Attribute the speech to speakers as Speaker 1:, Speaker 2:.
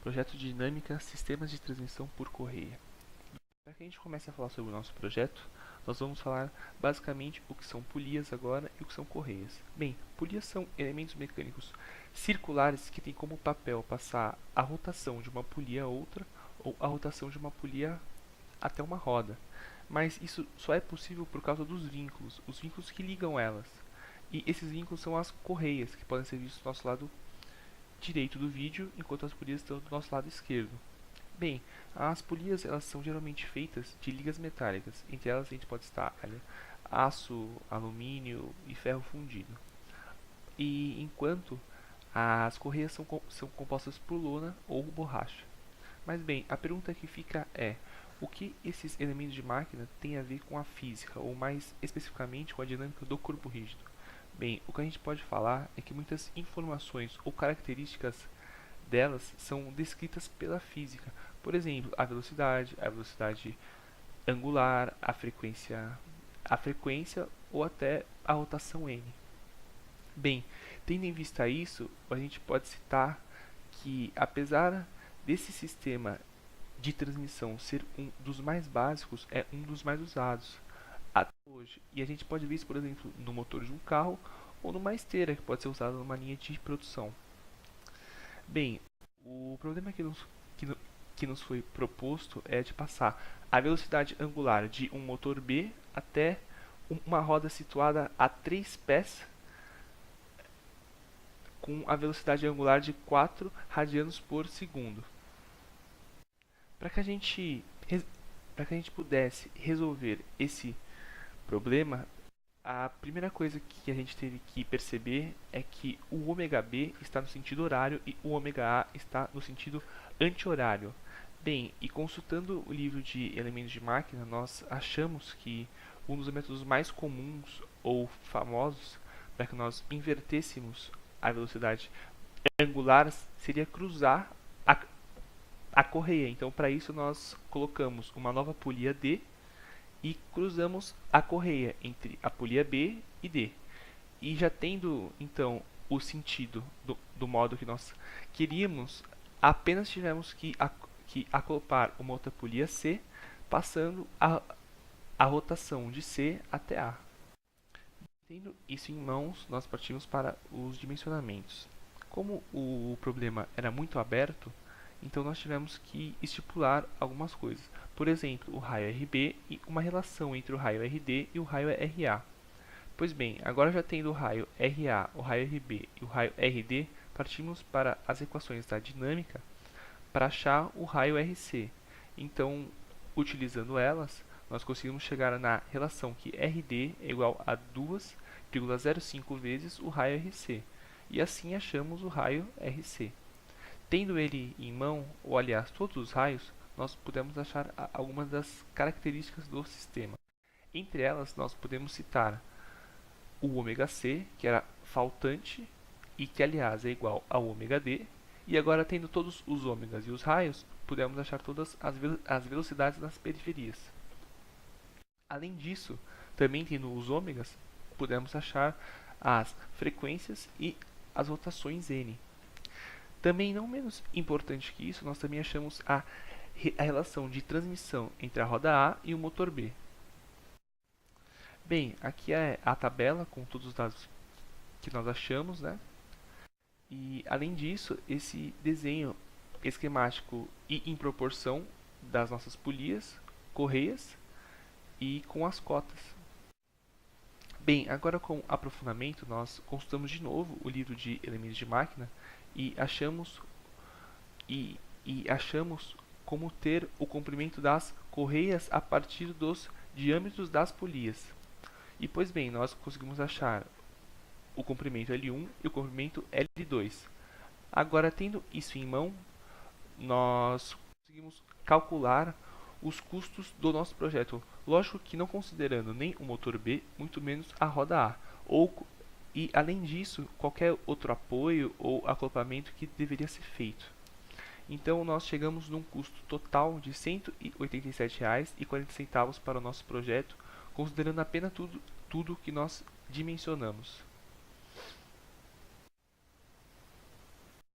Speaker 1: Projeto de dinâmica, sistemas de transmissão por correia. Para que a gente comece a falar sobre o nosso projeto, nós vamos falar basicamente o que são polias agora e o que são correias. Bem, polias são elementos mecânicos circulares que têm como papel passar a rotação de uma polia a outra ou a rotação de uma polia até uma roda. Mas isso só é possível por causa dos vínculos, os vínculos que ligam elas. E esses vínculos são as correias, que podem ser vistos do nosso lado direito do vídeo, enquanto as polias estão do nosso lado esquerdo. Bem, as polias elas são geralmente feitas de ligas metálicas. Entre elas a gente pode estar aço, alumínio e ferro fundido. E enquanto as correias são compostas por lona ou borracha. Mas bem, a pergunta que fica é: o que esses elementos de máquina têm a ver com a física, ou mais especificamente com a dinâmica do corpo rígido? Bem, o que a gente pode falar é que muitas informações ou características delas são descritas pela física. Por exemplo, a velocidade angular, a frequência ou até a rotação n. Bem, tendo em vista isso, a gente pode citar que apesar desse sistema de transmissão ser um dos mais básicos, é um dos mais usados até hoje. E a gente pode ver isso, por exemplo, no motor de um carro ou numa esteira, que pode ser usada numa linha de produção. Bem, o problema que nos foi proposto é de passar a velocidade angular de um motor B até uma roda situada a 3 pés com a velocidade angular de 4 radianos por segundo. Para que a gente pudesse resolver esse problema, a primeira coisa que a gente teve que perceber é que o ômega B está no sentido horário e o ômega A está no sentido anti-horário. Bem, e consultando o livro de elementos de máquina, nós achamos que um dos métodos mais comuns ou famosos para que nós invertêssemos a velocidade angular seria cruzar a correia. Então, para isso, nós colocamos uma nova polia D e cruzamos a correia entre a polia B e D. E já tendo, então, o sentido do modo que nós queríamos, apenas tivemos que acoplar uma outra polia C, passando a rotação de C até A. Tendo isso em mãos, nós partimos para os dimensionamentos. Como o problema era muito aberto, então nós tivemos que estipular algumas coisas. Por exemplo, o raio RB e uma relação entre o raio RD e o raio RA. Pois bem, agora já tendo o raio RA, o raio RB e o raio RD, partimos para as equações da dinâmica para achar o raio RC. Então, utilizando elas, nós conseguimos chegar na relação que RD é igual a 2,05 vezes o raio RC. E assim achamos o raio RC. Tendo ele em mão, ou aliás todos os raios, nós podemos achar algumas das características do sistema. Entre elas, nós podemos citar o ômega C, que era faltante e que aliás é igual ao ômega D. E agora, tendo todos os ômegas e os raios, podemos achar todas as velocidades nas periferias. Além disso, também tendo os ômegas, podemos achar as frequências e as rotações n. Também, não menos importante que isso, nós também achamos a relação de transmissão entre a roda A e o motor B. Bem, aqui é a tabela com todos os dados que nós achamos, né? E, além disso, esse desenho esquemático e em proporção das nossas polias, correias e com as cotas. Bem, agora com aprofundamento, nós consultamos de novo o livro de elementos de máquina e achamos como ter o comprimento das correias a partir dos diâmetros das polias. E pois bem, nós conseguimos achar o comprimento L1 e o comprimento L2. Agora, tendo isso em mão, nós conseguimos calcular os custos do nosso projeto. Lógico que não considerando nem o motor B, muito menos a roda A. E além disso, qualquer outro apoio ou acoplamento que deveria ser feito. Então nós chegamos num custo total de R$ 187,40 para o nosso projeto, considerando apenas tudo que nós dimensionamos.